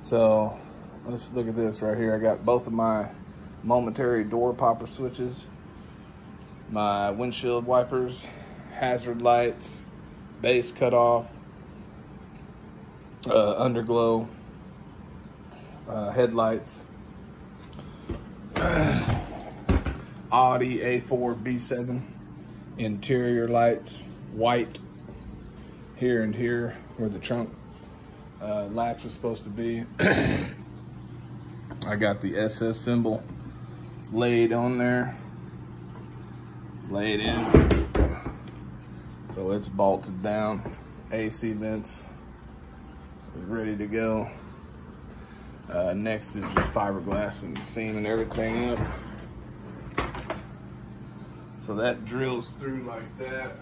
So let's look at this right here. I got both of my momentary door popper switches, my windshield wipers, hazard lights, base cutoff, underglow, headlights, Audi A4 B7 interior lights, white here and here where the trunk latch is supposed to be. I got the SS symbol laid on there, laid in, so it's bolted down. AC vents ready to go. Next is just fiberglass and seaming everything up. So that drills through like that.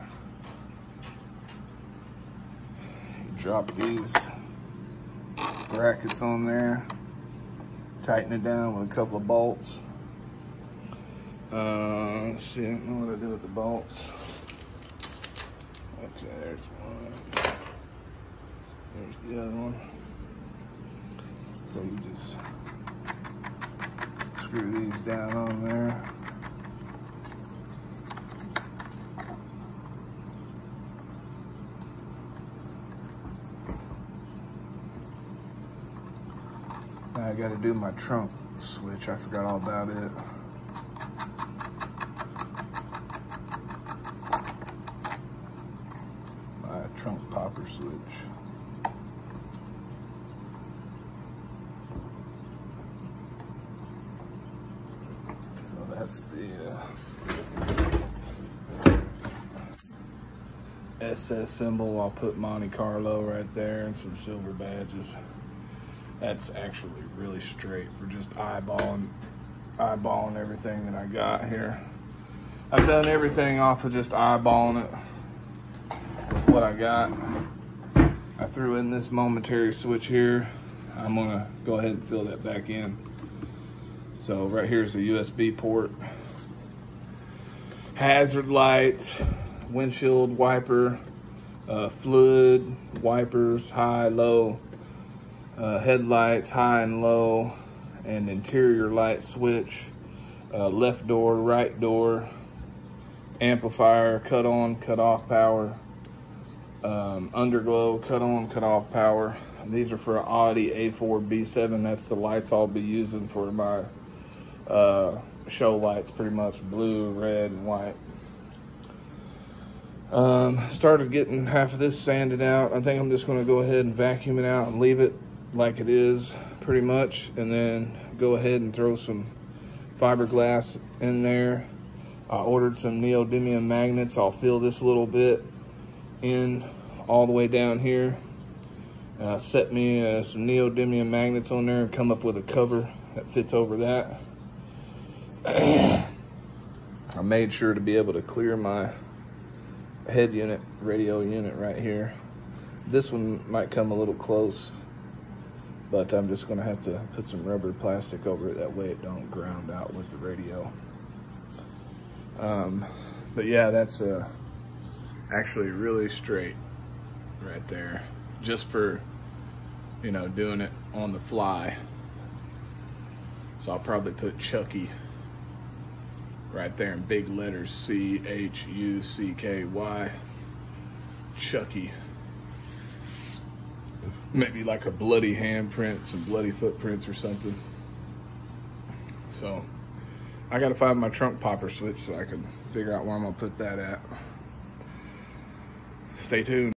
You drop these brackets on there, tighten it down with a couple of bolts. Let's see, I don't know what to do with the bolts. Okay, there's one. There's the other one. So you just screw these down on there. Now I got to do my trunk switch. I forgot all about it. My trunk popper switch. So that's the SS symbol. I'll put Monte Carlo right there and some silver badges. That's actually really straight for just eyeballing everything that I got here. I've done everything off of just eyeballing it with what I got. I threw in this momentary switch here. I'm gonna go ahead and fill that back in. So right here is a USB port. Hazard lights, windshield wiper, fluid wipers, high, low, headlights, high and low, and interior light switch, left door, right door, amplifier, cut on, cut off power, underglow, cut on, cut off power. These are for Audi A4 B7. That's the lights I'll be using for my show lights, pretty much blue, red, and white. Started getting half of this sanded out. I think I'm just going to go ahead and vacuum it out and leave it like it is pretty much, and then go ahead and throw some fiberglass in there. I ordered some neodymium magnets. I'll fill this a little bit in all the way down here. Set me some neodymium magnets on there and come up with a cover that fits over that. I made sure to be able to clear my head unit, radio unit right here. This one might come a little close, but I'm just gonna have to put some rubber plastic over it, that way it don't ground out with the radio. But yeah, that's actually really straight right there, just for, you know, doing it on the fly. So I'll probably put Chucky right there in big letters, C-H-U-C-K-Y, Chucky. Maybe like a bloody handprint, some bloody footprints or something. So I gotta find my trunk popper switch so I can figure out where I'm gonna put that at. Stay tuned.